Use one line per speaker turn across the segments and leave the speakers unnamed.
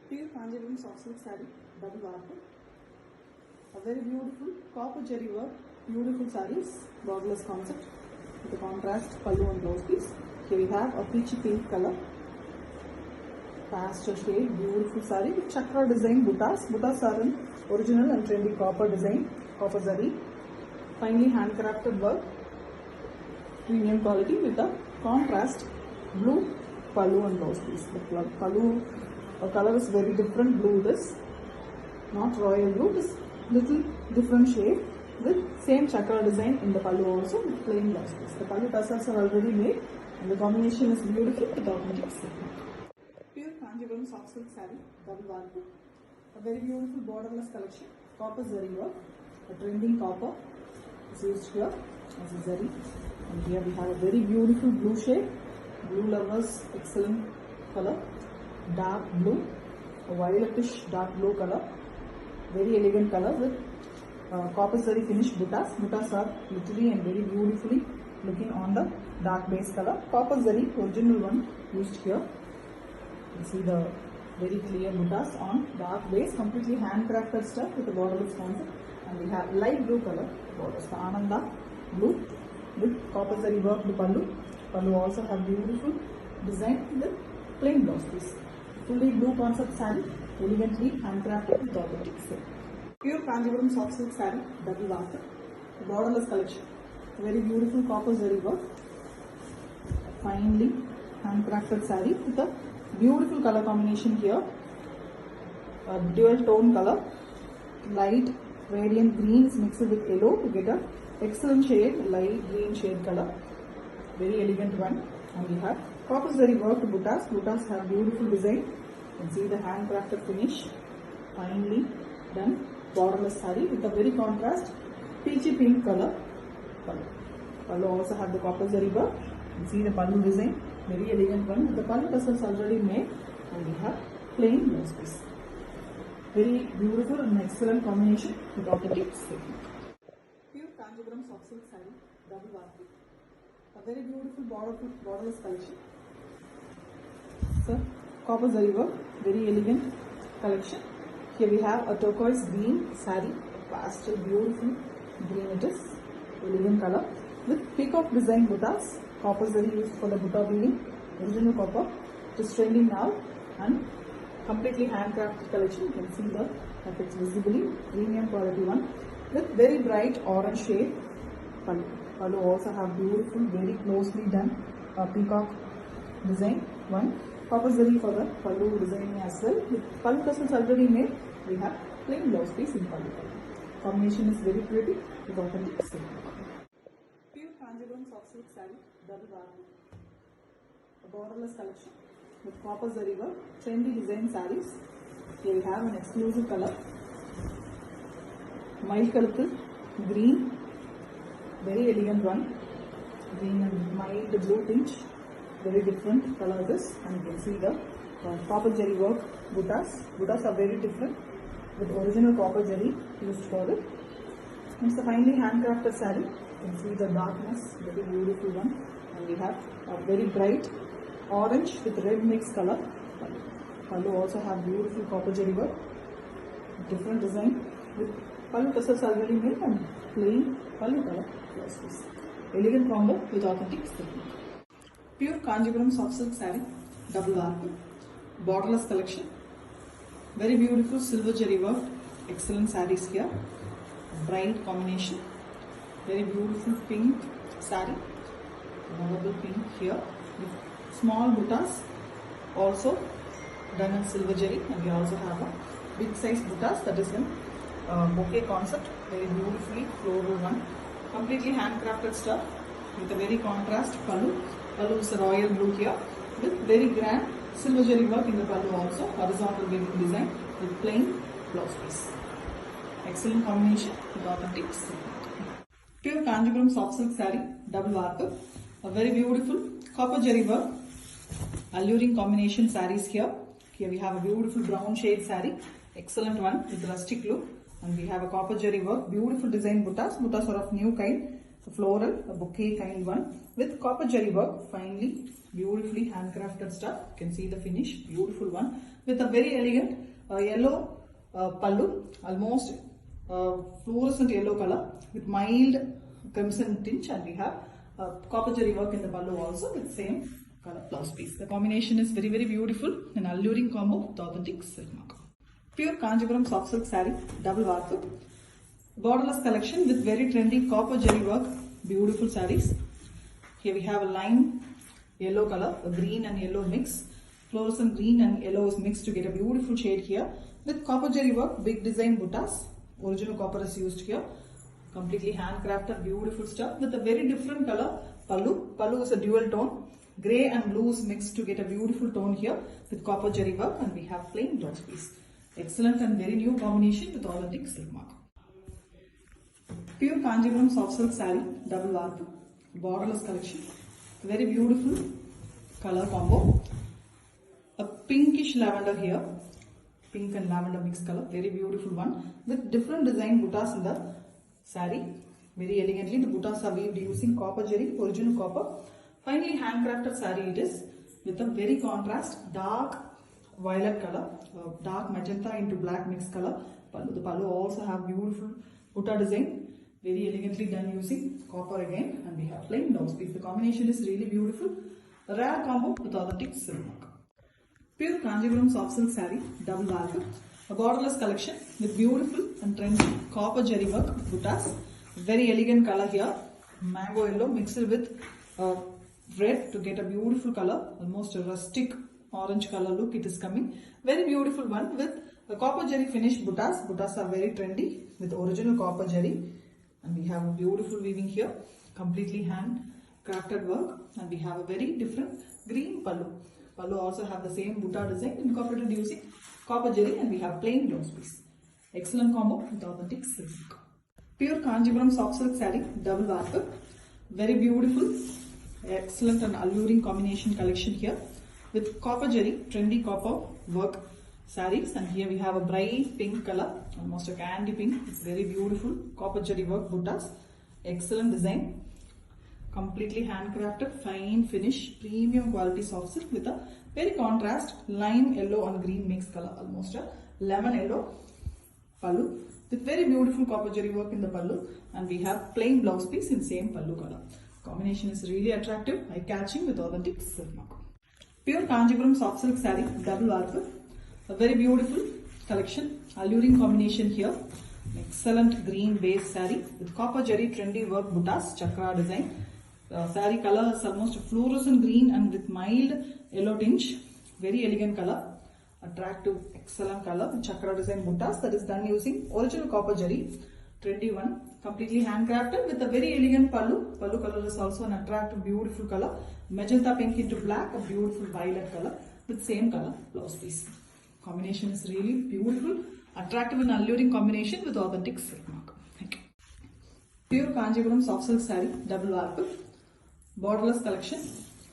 Pure Kanjivaram soft silk saree, double warp. A very beautiful copper cherry work, beautiful sarees, borderless concept with a contrast pallu and blouse piece. Here we have a peachy pink color, pastel shade, beautiful saree with chakra design buttas. Buttas are in original and trendy copper design, copper zari. Finely handcrafted work, premium quality with a contrast blue pallu and blouse piece. The pallu color is very different blue. This not royal blue. This little different shade with same chakra design in the pallu also with plain blouse piece. The pallu tassels are already made and the combination is beautiful with automatic silk. Pure Kanjivaram soft silk saree, double warp. A very beautiful borderless collection, copper zari work, a trending copper is used here as a zari. And here we have a very beautiful blue shade, blue lovers, excellent color, dark blue, a violetish dark blue color, very elegant color with copper zari finished buttas. Buttas are literally and very beautifully looking on the dark base color. Copper zari, original one used here. You see the very clear buttas on dark base, completely handcrafted stuff with a borderless concept. And we have light blue color borders, the Ananda blue with copper zari work the pallu. Pallu also have beautiful design with plain blouse piece. Fully blue concept saree, elegantly handcrafted with automatic silk. Pure Kanjivaram soft silk saree, double warp, borderless collection. Very beautiful copper zari work, finely handcrafted saree with a beautiful color combination here. A dual tone color, light radiant green is mixed with yellow to get a excellent shade, light green shade color. Very elegant one. And we have copper zari worked buttas. Buttas have beautiful design. You can see the handcrafted finish, finely done borderless saree with a very contrast peachy pink color pallu. Pallu also have the copper zari work. You can see the pallu design, very elegant one. The pallu tassels already made, and we have plain blouse piece. Very beautiful and excellent combination with authentic silk. Pure Kanjivaram soft silk saree, double warp. A very beautiful borderless collection. So, copper zari work, very elegant collection. Here we have a turquoise green saree, pastel beautiful green it is, elegant color with peacock design buttas. Copper zari used for the butta weaving, original copper. It is trending now and completely handcrafted collection. You can see the effects visibly, premium quality one with very bright orange shade pallu. Pallu also have beautiful, very closely done peacock design one. Copper zari for the pallu designing as well. With pallu tassels already made, we have plain blouse piece in pallu. Combination is very pretty with authentic silk. Pure Kanjivaram soft silk saree, double warp. A borderless collection with copper zari work, trendy design sarees. Here we have an exclusive color, mild color, green, very elegant one, green and mild blue tinge, very different color this. And you can see the copper zari work buttas. Buttas are very different with original copper zari used for it. It's a finely handcrafted saree. You can see the darkness, very beautiful one. And we have a very bright orange with red mixed color. Pallu also have beautiful copper zari work, different design with pallu tassels already made and plain pallu color blouse piece. Elegant combo with authentic silk. Pure Kanjivaram soft silk saree, double warp, borderless collection. Very beautiful silver zari work, excellent sarees here. Bright combination, very beautiful pink saree, lovable pink here with small buttas also done in silver zari, and we also have a big size buttas that is in bouquet concept, very beautifully floral one, completely handcrafted stuff with a very contrast pallu. Pallu is a royal blue here with very grand silver zari work in the pallu also, horizontal weaving design with plain blouse piece. Excellent combination with authentic silk. Pure Kanjivaram soft silk saree, double warp. A very beautiful copper zari work, alluring combination sarees here. Here we have a beautiful brown shade saree, excellent one with rustic look. And we have a copper zari work, beautiful design buttas. Buttas are of new kind, floral, a bouquet kind one with copper jari work, finely, beautifully handcrafted stuff. You can see the finish, beautiful one with a very elegant yellow pallu, almost fluorescent yellow color with mild crimson tinge, and we have copper jari work in the pallu also with same color blouse piece. The combination is very beautiful, an alluring combo with authentic silk mark. Pure Kanjipuram soft silk saree, double varku, borderless collection with very trendy copper jari work, beautiful sarees. Here we have a lime yellow color, a green and yellow mix, fluorescent green and yellow is mixed to get a beautiful shade here with copper jari work, big design buttas, original copper is used here, completely handcrafted, beautiful stuff with a very different color pallu. Pallu is a dual tone, grey and blue is mixed to get a beautiful tone here with copper jari work, and we have plain blouse piece. Excellent and very new combination with authentic silk mark. Pure Kanjipuram soft silk saree, double varku, borderless collection, very beautiful color combo. A pinkish lavender here, pink and lavender mixed color, very beautiful one with different design buttas in the saree. Very elegantly the buttas are weaved using copper jari, original copper. Finally handcrafted saree it is with a very contrast dark violet color, dark magenta into black mixed color. Pallu. The pallu also have beautiful butta design, very elegantly done using copper again, and we have plain blouse piece. The combination is really beautiful, a rare combo with authentic silk mark. Pure Kanjipuram soft silk saree, double varku, a borderless collection with beautiful and trendy copper jari work buttas, very elegant color here, mango yellow mixed with red to get a beautiful color, almost a rustic orange color look it is coming. Very beautiful one with a copper jari finished buttas. Buttas are very trendy with original copper jari, and we have a beautiful weaving here, completely hand crafted work, and we have a very different green pallu. Pallu also have the same butta design incorporated using copper jari, and we have plain blouse piece. Excellent combo with authentic silk. Pure Kanjipuram soft silk saree, double varku, very beautiful, excellent and alluring combination collection here with copper jari, trendy copper work sarees, and here we have a bright pink color, almost a candy pink, very beautiful copper jari work buttas, excellent design, completely handcrafted, fine finish, premium quality soft silk with a very contrast lime yellow and green mixed color, almost a lemon yellow pallu with very beautiful copper jari work in the pallu, and we have plain blouse piece in same pallu color. Combination is really attractive, eye-catching with authentic silk mark. Pure Kanjipuram soft silk saree, double varku, a very beautiful collection, alluring combination here, excellent green base saree with copper jari trendy work buttas, chakra design. Saree color is almost fluorescent green and with mild yellow tinge, very elegant color, attractive, excellent color with chakra design buttas that is done using original copper jari, trendy one, completely handcrafted with a very elegant pallu. Pallu color is also an attractive, beautiful color, magenta pink into black, a beautiful violet color with same color blouse piece. Combination is really beautiful, attractive and alluring combination with authentic silk mark. Thank you. Pure Kanjipuram soft silk saree, double varku, borderless collection,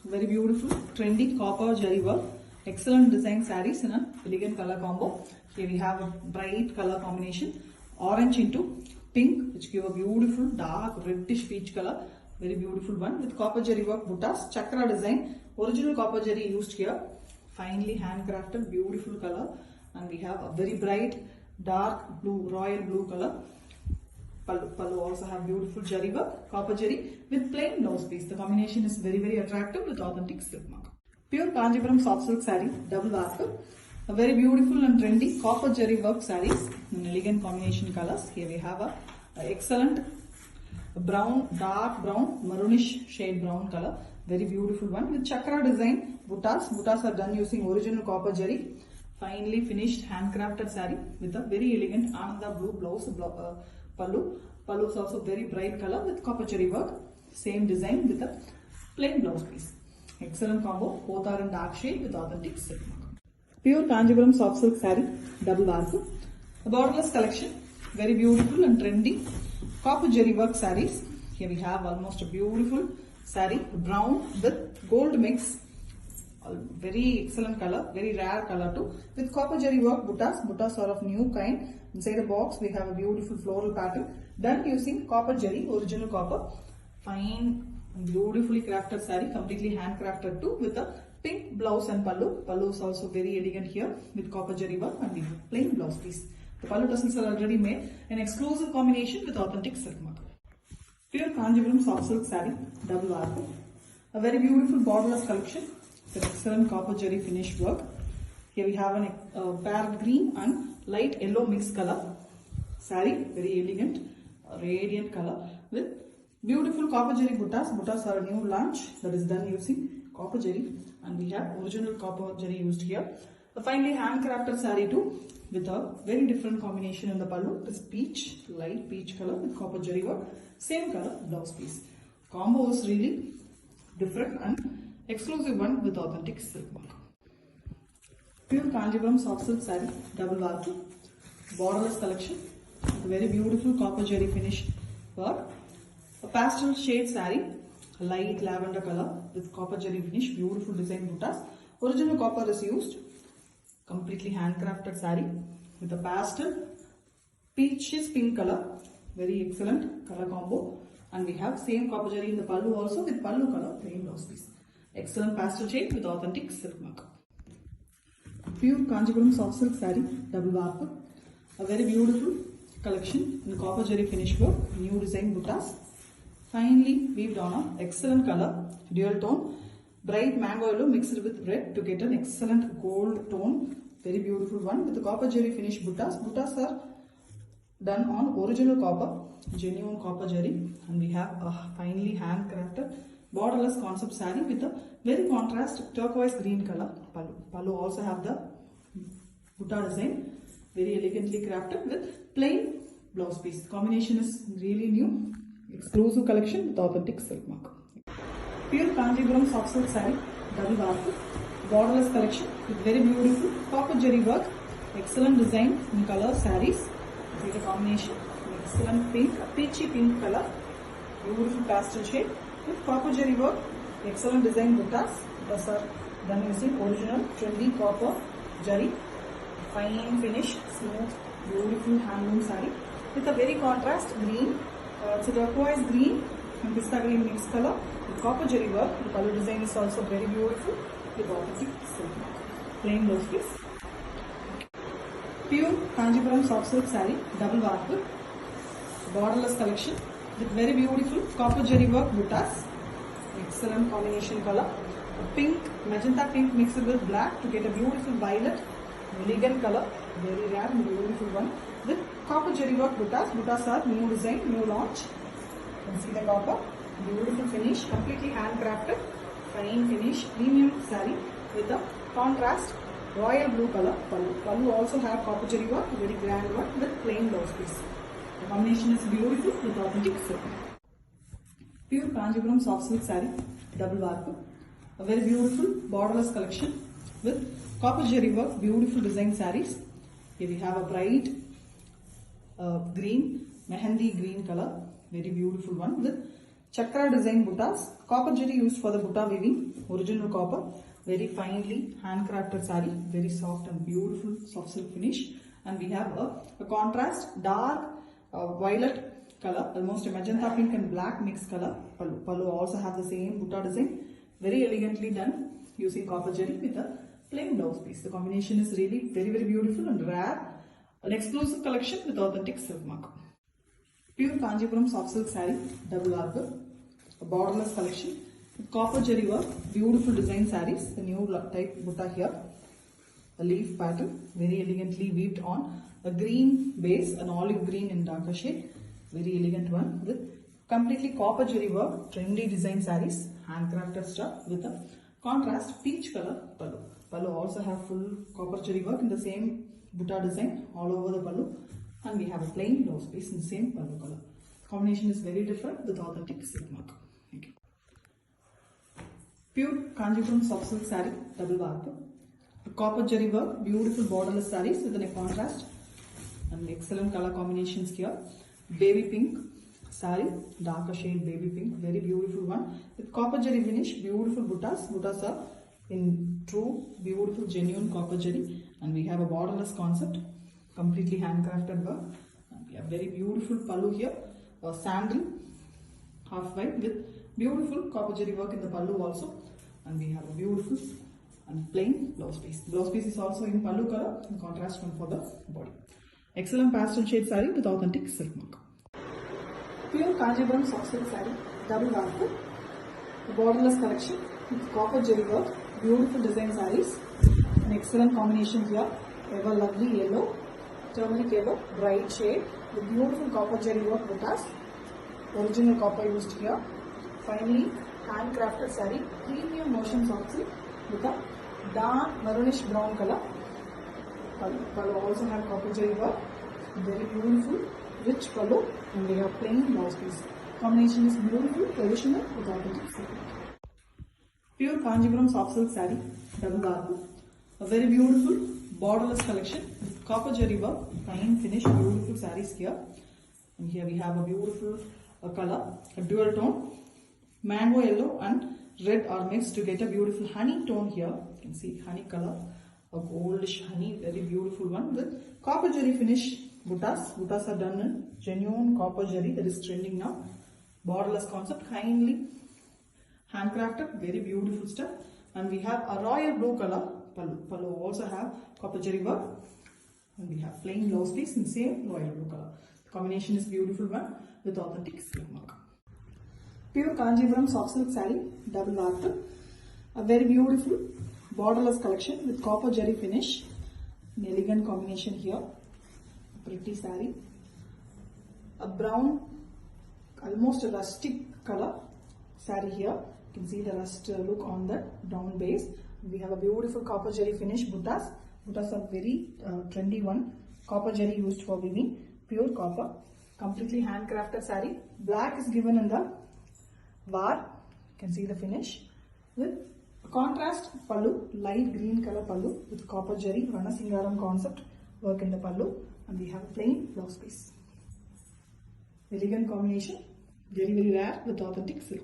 very beautiful, trendy copper jari work, excellent design sarees in an elegant color combo. Here we have a bright color combination, orange into pink, which give a beautiful dark reddish peach color, very beautiful one with copper jari work buttas, chakra design, original copper jari used here, finely handcrafted, beautiful color, and we have a very bright dark blue, royal blue color. Pallu also have beautiful jari work, copper jari with plain blouse piece. The combination is very attractive with authentic silk mark. Pure Kanjipuram soft silk saree, double varku, a very beautiful and trendy copper jari work sarees in elegant combination colors. Here we have a excellent brown, dark brown, maroonish shade brown color, very beautiful one with chakra design buttas. Buttas are done using original copper jari, finely finished handcrafted saree with a very elegant Ananda blue blouse pallu. Pallu is also very bright color with copper jari work, same design with a plain blouse piece. Excellent combo, both are in dark shade with authentic silk mark. Pure Kanjipuram soft silk saree, double varku, a borderless collection, very beautiful and trendy copper jari work sarees. Here we have almost a beautiful saree, brown with gold mix, very excellent color, very rare color too, with copper jari work buttas. Buttas are of new kind. Inside the box we have a beautiful floral pattern done using copper jari, original copper, fine beautifully crafted saree, completely handcrafted too, with a pink blouse and pallu. Pallu is also very elegant here with copper jari work and the plain blouse piece. The pallu tassels are already made, an exclusive combination with authentic silk mark. Pure Kanjivaram soft silk saree, double arc. A very beautiful borderless collection with excellent copper jari finish work. Here we have a parrot green and light yellow mixed color saree, very elegant, radiant color with beautiful copper jari buttas. Buttas are a new launch that is done using copper jari, and we have original copper jari used here. A finely handcrafted saree too, with a very different combination in the pallu. It is peach, light peach color with copper jari work, same color blouse piece. Combo is really different and exclusive one with authentic silk work. Pure Kanjivaram soft silk saree, double vartu, borderless collection with very beautiful copper jari finish work. A pastel shade saree, a light lavender color with copper jari finish, beautiful design buttas. Original copper is used. Completely handcrafted saree with a pastel peaches pink color, very excellent color combo. And we have same copper jari in the pallu also with pallu color plain blouse piece. Excellent pastel shade with authentic silk mark. Pure Kanjivaram soft silk saree, double warp. A very beautiful collection in copper jari finish work, new design buttas. Finely weaved on a excellent color, dual tone, bright mango yellow mixed with red to get an excellent gold tone. Very beautiful one with the copper jari finish buttas. Buttas are done on original copper, genuine copper jari, and we have a finely handcrafted borderless concept saree with a very contrast turquoise green color pallu. Pallu also have the butta design, very elegantly crafted with plain blouse piece. The combination is really new, exclusive collection with authentic silk mark. Pure Kanjivaram soft silk saree, double vartu, borderless collection with very beautiful copper jari work, excellent design in color sarees. This is a combination, excellent pink, peachy pink color, beautiful pastel shade with copper jari work, excellent design buttas. Buttas are done using original trendy copper jari, fine finish, smooth, beautiful handloom saree with a very contrast green. It's a turquoise green and pista green mixed color with copper jari work. The color design is also very beautiful with authentic silk mark. Plain blouse piece. Pure Kanjivaram soft silk saree, double warp, borderless collection with very beautiful copper jari work buttas. Excellent combination color. Pink, magenta pink mixed with black to get a beautiful violet, elegant color, very rare and beautiful one with copper jari work buttas. Buttas are new design, new launch. You can see the copper, beautiful finish, completely handcrafted, fine finish, premium saree with a contrast royal blue color pallu. Pallu also have copper jari work, very grand one with plain blouse piece. The combination is beautiful with authentic silk. Pure Kanjivaram soft silk saree, double warp. A very beautiful borderless collection with copper jari work, beautiful design sarees. Here we have a bright green, mehendi green color, very beautiful one with chakra design buttas. Copper jari used for the butta weaving, original copper, very finely handcrafted saree, very soft and beautiful soft silk finish. And we have a contrast dark violet color, almost a magenta pink and black mixed color pallu. Pallu also have the same butta design, very elegantly done using copper jari with a plain blouse piece. The combination is really very beautiful and rare, an exclusive collection with authentic silk mark. Pure Kanjivaram soft silk saree, double arbor, a borderless collection with copper jari work, beautiful design sarees, the new type butta here, a leaf pattern, very elegantly weaved on a green base, an olive green in darker shade, very elegant one with completely copper jari work, trendy design sarees, handcrafted stuff with a contrast peach color pallu. Pallu also have full copper jari work in the same butta design all over the pallu, and we have a plain blouse piece in the same pallu color. Combination is very different with authentic silk mark. Thank you. Pure Kanjivaram soft silk saree, double warp. Copper jari work, beautiful borderless sarees with a contrast and excellent color combinations here. Baby pink saree, darker shade baby pink, very beautiful one with copper jari finish, beautiful buttas. Buttas are in true beautiful genuine copper jari, and we have a borderless concept, completely handcrafted work. And we have very beautiful pallu here, sandal half white with beautiful copper jari work in the pallu also, and we have a beautiful and plain blouse piece. Blouse piece is also in pallu color, in contrast one for the body. Excellent pastel shade saree with authentic silk mark. Pure Kanjipuram soft silk saree, double warp, borderless collection with copper jari work, beautiful design sarees. An excellent combination here, ever lovely yellow, turmeric yellow, bright shade with beautiful copper jari work with us. Original copper used here. Finally, handcrafted saree, premium motion soft silk with a dark maroonish brown color. Pallu also have copper jari work, very beautiful, rich pallu, and we have plain blouse piece. Combination is beautiful, traditional with authentic silk. Pure Kanjipuram soft silk saree, double warp. A very beautiful borderless collection with copper jari work, fine finish, beautiful sarees here. And here we have a beautiful color, a dual tone, mango yellow and red are mixed to get a beautiful honey tone here. You can see honey color, a goldish honey, very beautiful one with copper jari finish buttas. Buttas are done in genuine copper jari that is trending now. Borderless concept, kindly handcrafted, very beautiful stuff. And we have a royal blue color pallu. Pallu also have copper jari work, and we have plain blouse piece in same royal blue color. The combination is beautiful one with authentic silk mark. Pure Kanjipuram soft silk saree, double warp. A very beautiful borderless collection with copper jari finish. An elegant combination here. A pretty saree. A brown, almost a rustic color saree here. You can see the rust look on the brown base. We have a beautiful copper jari finish buttas. Buttas are very trendy one. Copper jari used for weaving, pure copper. Completely handcrafted saree. Black is given in the var. You can see the finish with contrast pallu, light green color pallu with copper jari, Vanasingaram concept work in the pallu, and we have a plain blouse piece. Elegant combination, very rare with authentic silk.